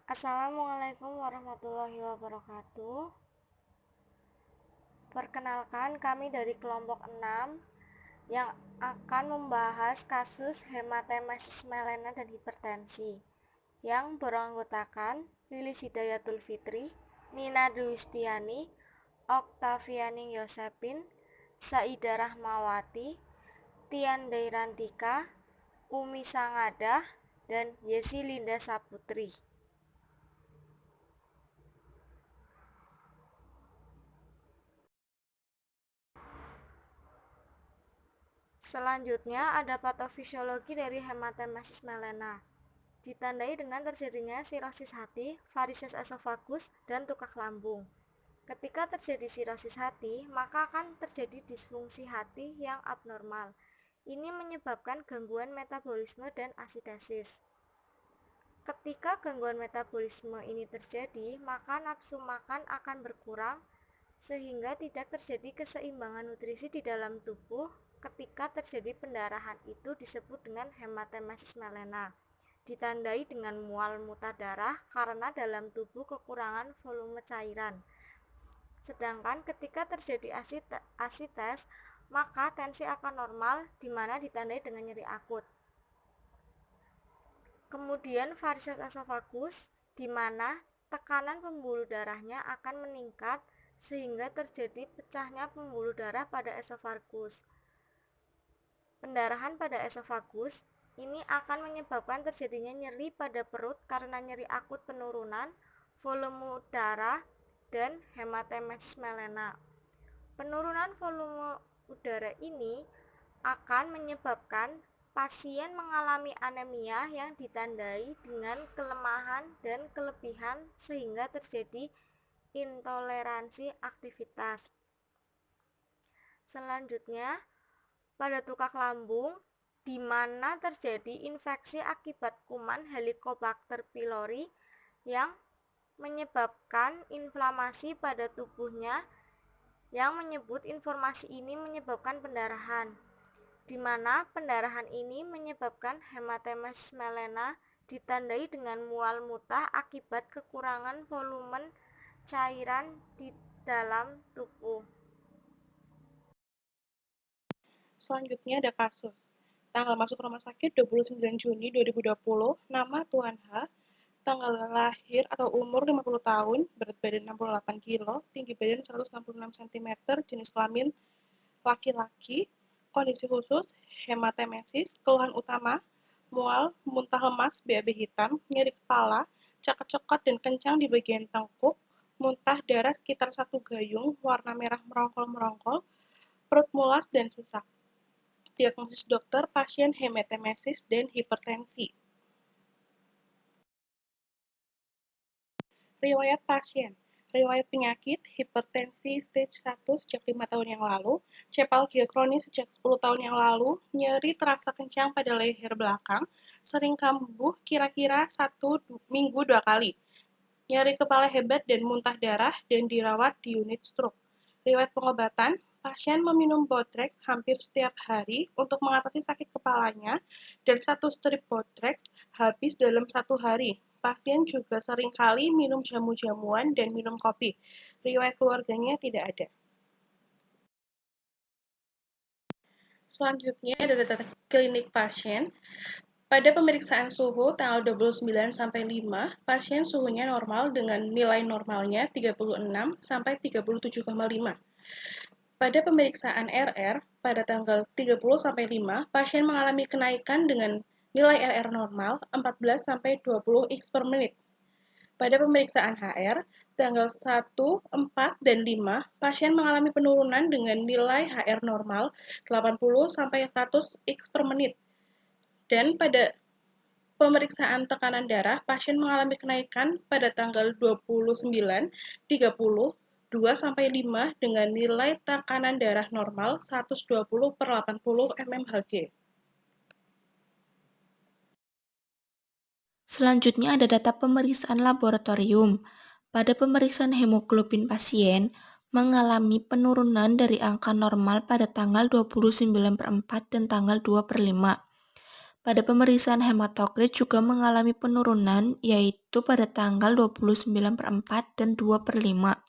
Assalamualaikum warahmatullahi wabarakatuh. Perkenalkan, kami dari kelompok 6 yang akan membahas kasus hematemesis melena dan hipertensi yang beranggotakan Lilis Hidayatul Fitri, Nina Dwistiani, Oktaviani Yosepin, Saida Rahmawati, Tian Deirantika, Umi Sangadah, dan Yesi Linda Saputri. Selanjutnya ada patofisiologi dari hematemesis melena. Ditandai dengan terjadinya sirosis hati, varises esofagus, dan tukak lambung. Ketika terjadi sirosis hati, maka akan terjadi disfungsi hati yang abnormal. Ini menyebabkan gangguan metabolisme dan asidesis. Ketika gangguan metabolisme ini terjadi, maka nafsu makan akan berkurang sehingga tidak terjadi keseimbangan nutrisi di dalam tubuh. Ketika terjadi pendarahan itu disebut dengan hematemesis melena. Ditandai dengan mual muntah darah karena dalam tubuh kekurangan volume cairan. Sedangkan ketika terjadi asites, maka tensi akan normal, di mana ditandai dengan nyeri akut. Kemudian varises esofagus, di mana tekanan pembuluh darahnya akan meningkat sehingga terjadi pecahnya pembuluh darah pada esofagus. Pendarahan pada esofagus ini akan menyebabkan terjadinya nyeri pada perut karena nyeri akut penurunan volume udara dan hematemesis melena. Penurunan volume udara ini akan menyebabkan pasien mengalami anemia yang ditandai dengan kelemahan dan kelebihan sehingga terjadi intoleransi aktivitas. Selanjutnya, pada tukak lambung, di mana terjadi infeksi akibat kuman Helicobacter pylori yang menyebabkan inflamasi pada tubuhnya, yang menyebut informasi ini menyebabkan pendarahan, di mana pendarahan ini menyebabkan hematemesis melena ditandai dengan mual muntah akibat kekurangan volume cairan di dalam tubuh. Selanjutnya ada kasus. Tanggal masuk rumah sakit 29 Juni 2020, nama Tuan H, tanggal lahir atau umur 50 tahun, berat badan 68 kg, tinggi badan 166 cm, jenis kelamin laki-laki, kondisi khusus, hematemesis, keluhan utama, mual, muntah lemas, BAB hitam, nyeri kepala, cakap-cekot dan kencang di bagian tengkuk, muntah darah sekitar 1 gayung, warna merah merongkol-merongkol, perut mulas dan sesak. Diagnosis dokter, pasien hematemesis dan hipertensi. Riwayat pasien. Riwayat penyakit, hipertensi stage 1 sejak 5 tahun yang lalu, cepalgia kronis sejak 10 tahun yang lalu, nyeri terasa kencang pada leher belakang, sering kambuh kira-kira 1 minggu 2 kali, nyeri kepala hebat dan muntah darah, dan dirawat di unit stroke. Riwayat pengobatan, pasien meminum Botrex hampir setiap hari untuk mengatasi sakit kepalanya, dan 1 strip Botrex habis dalam 1 hari. Pasien juga sering kali minum jamu-jamuan dan minum kopi. Riwayat keluarganya tidak ada. Selanjutnya ada data klinik pasien. Pada pemeriksaan suhu tanggal 29 sampai 5, pasien suhunya normal dengan nilai normalnya 36 sampai 37,5. Pada pemeriksaan RR pada tanggal 30 sampai 5, pasien mengalami kenaikan dengan nilai RR normal 14 sampai 20 X per menit. Pada pemeriksaan HR tanggal 1, 4, dan 5, pasien mengalami penurunan dengan nilai HR normal 80 sampai 100 X per menit. Dan pada pemeriksaan tekanan darah, pasien mengalami kenaikan pada tanggal 29, 30, 2 sampai 5 dengan nilai tekanan darah normal 120/80 mmHg. Selanjutnya ada data pemeriksaan laboratorium. Pada pemeriksaan hemoglobin pasien mengalami penurunan dari angka normal pada tanggal 29/4 dan tanggal 2/5. Pada pemeriksaan hematokrit juga mengalami penurunan, yaitu pada tanggal 29/4 dan 2/5.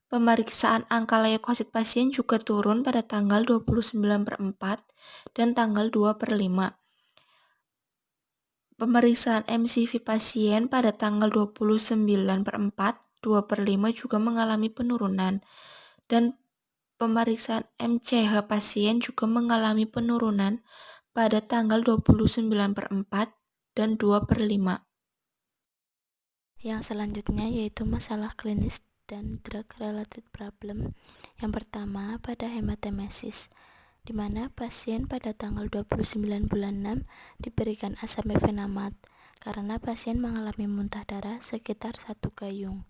Pemeriksaan angka leukosit pasien juga turun pada tanggal 29/4 dan tanggal 2/5. Pemeriksaan MCV pasien pada tanggal 29/4, 2/5 juga mengalami penurunan, dan pemeriksaan MCH pasien juga mengalami penurunan pada tanggal 29/4 dan 2/5. Yang selanjutnya yaitu masalah klinis dan drug-related problem. Yang pertama pada hematemesis, di mana pasien pada tanggal 29 bulan 6 diberikan asam mefenamat karena pasien mengalami muntah darah sekitar 1 gayung.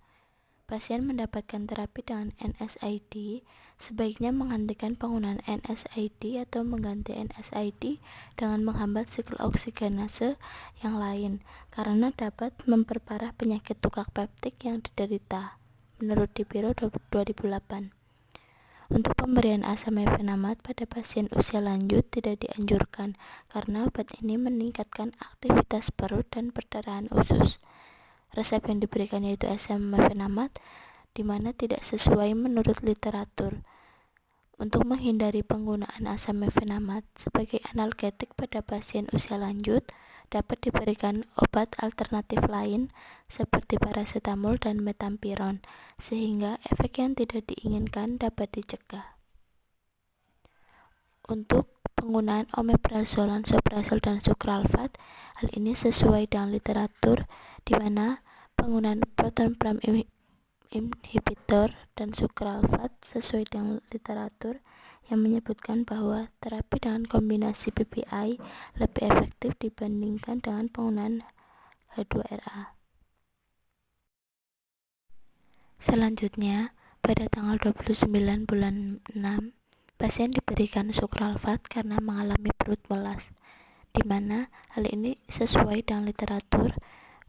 Pasien mendapatkan terapi dengan NSAID, sebaiknya menghentikan penggunaan NSAID atau mengganti NSAID dengan menghambat siklus oksigenase yang lain karena dapat memperparah penyakit tukak peptik yang diderita, menurut Dipiro 2008. Untuk pemberian asam mefenamat pada pasien usia lanjut tidak dianjurkan karena obat ini meningkatkan aktivitas perut dan perdarahan usus. Resep yang diberikan yaitu asam mefenamat, di mana tidak sesuai menurut literatur. Untuk menghindari penggunaan asam mefenamat sebagai analgetik pada pasien usia lanjut, dapat diberikan obat alternatif lain seperti paracetamol dan metampiron, sehingga efek yang tidak diinginkan dapat dicegah. Untuk penggunaan omeprazol, lansoprazol, dan sukralfat, hal ini sesuai dengan literatur, di mana penggunaan proton pump inhibitor dan sukralfat sesuai dengan literatur yang menyebutkan bahwa terapi dengan kombinasi PPI lebih efektif dibandingkan dengan penggunaan H2RA. Selanjutnya, pada tanggal 29 bulan 6, pasien diberikan sukralfat karena mengalami perut welas, di mana hal ini sesuai dengan literatur.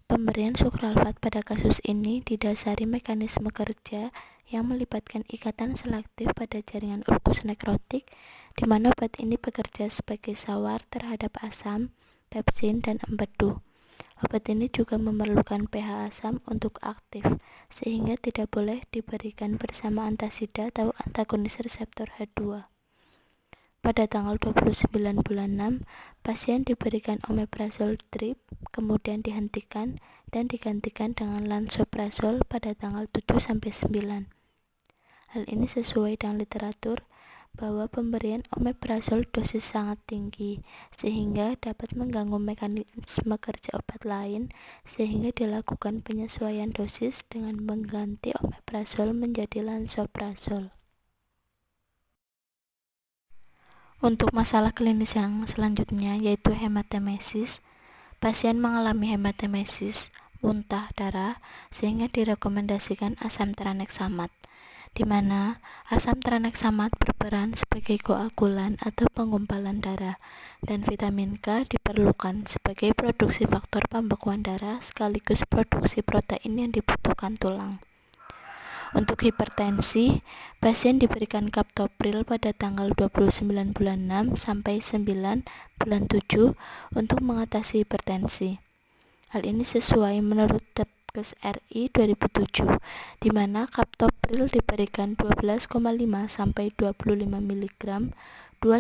Pemberian sukralfat pada kasus ini didasari mekanisme kerja yang melibatkan ikatan selektif pada jaringan ulkus nekrotik, di mana obat ini bekerja sebagai sawar terhadap asam, pepsin, dan empedu. Obat ini juga memerlukan pH asam untuk aktif, sehingga tidak boleh diberikan bersama antasida atau antagonis reseptor H2. Pada tanggal 29 bulan 6, pasien diberikan omeprazol drip, kemudian dihentikan dan digantikan dengan lansoprazol pada tanggal 7-9. Hal ini sesuai dengan literatur bahwa pemberian omeprazol dosis sangat tinggi sehingga dapat mengganggu mekanisme kerja obat lain, sehingga dilakukan penyesuaian dosis dengan mengganti omeprazol menjadi lansoprazol. Untuk masalah klinis yang selanjutnya yaitu hematemesis, pasien mengalami hematemesis, muntah darah, sehingga direkomendasikan asam traneksamat, di mana asam traneksamat berperan sebagai koagulan atau penggumpalan darah, dan vitamin K diperlukan sebagai produksi faktor pembekuan darah sekaligus produksi protein yang dibutuhkan tulang. Untuk hipertensi, pasien diberikan captopril pada tanggal 29 bulan 6 sampai 9 bulan 7 untuk mengatasi hipertensi. Hal ini sesuai menurut Depkes RI 2007, di mana captopril diberikan 12,5 sampai 25 mg 2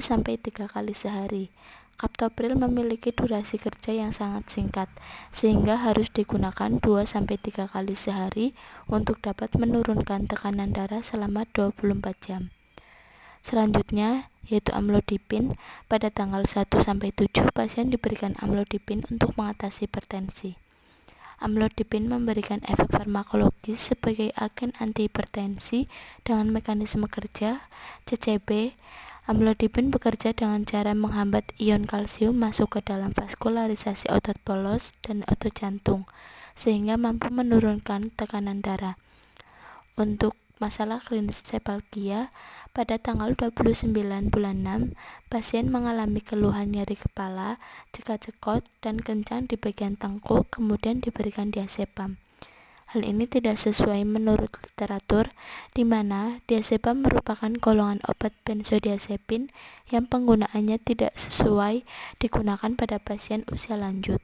sampai 3 kali sehari. Captopril memiliki durasi kerja yang sangat singkat, sehingga harus digunakan 2-3 kali sehari untuk dapat menurunkan tekanan darah selama 24 jam. Selanjutnya, yaitu amlodipin. Pada tanggal 1-7, pasien diberikan amlodipin untuk mengatasi hipertensi. Amlodipin memberikan efek farmakologis sebagai agen antihipertensi dengan mekanisme kerja CCB. Amlodipin bekerja dengan cara menghambat ion kalsium masuk ke dalam vaskularisasi otot polos dan otot jantung, sehingga mampu menurunkan tekanan darah. Untuk masalah klinis sepalgia, pada tanggal 29 bulan 6, pasien mengalami keluhan nyeri kepala, cekak-cekot, dan kencang di bagian tengkuk, kemudian diberikan diazepam. Hal ini tidak sesuai menurut literatur, di mana diazepam merupakan golongan obat benzodiazepin yang penggunaannya tidak sesuai digunakan pada pasien usia lanjut.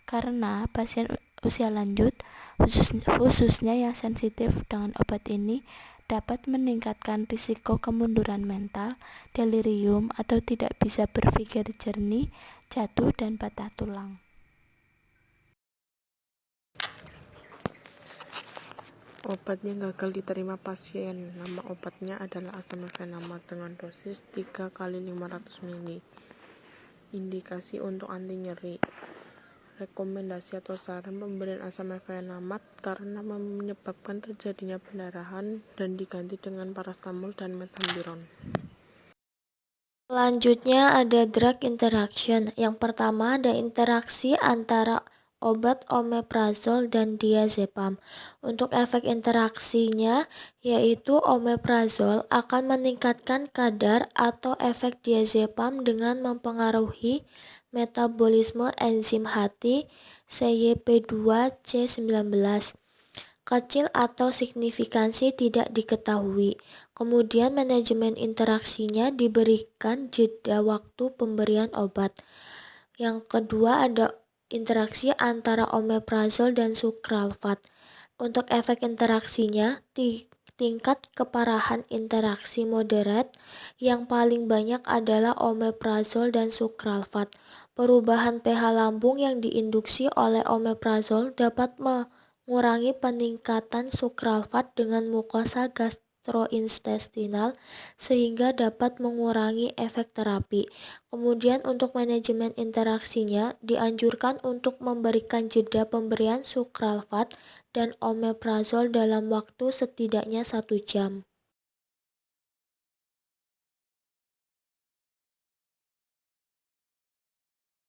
Karena pasien usia lanjut, khususnya yang sensitif dengan obat ini, dapat meningkatkan risiko kemunduran mental, delirium, atau tidak bisa berpikir jernih, jatuh, dan patah tulang. Obatnya gagal diterima pasien. Nama obatnya adalah asam mefenamat dengan dosis 3 kali 500 ml. Indikasi untuk anti nyeri. Rekomendasi atau saran pemberian asam mefenamat karena menyebabkan terjadinya pendarahan dan diganti dengan paracetamol dan methampiron. Selanjutnya ada drug interaction. Yang pertama ada interaksi antara obat omeprazol dan diazepam. Untuk efek interaksinya yaitu omeprazol akan meningkatkan kadar atau efek diazepam dengan mempengaruhi metabolisme enzim hati CYP2C19. Kecil atau signifikansi tidak diketahui. Kemudian manajemen interaksinya diberikan jeda waktu pemberian obat. Yang kedua ada interaksi antara omeprazol dan sukralfat. Untuk efek interaksinya, tingkat keparahan interaksi moderat, yang paling banyak adalah omeprazol dan sukralfat. Perubahan pH lambung yang diinduksi oleh omeprazol dapat mengurangi peningkatan sukralfat dengan mukosa gastrointestinal sehingga dapat mengurangi efek terapi. Kemudian untuk manajemen interaksinya dianjurkan untuk memberikan jeda pemberian sukralfat dan omeprazol dalam waktu setidaknya 1 jam.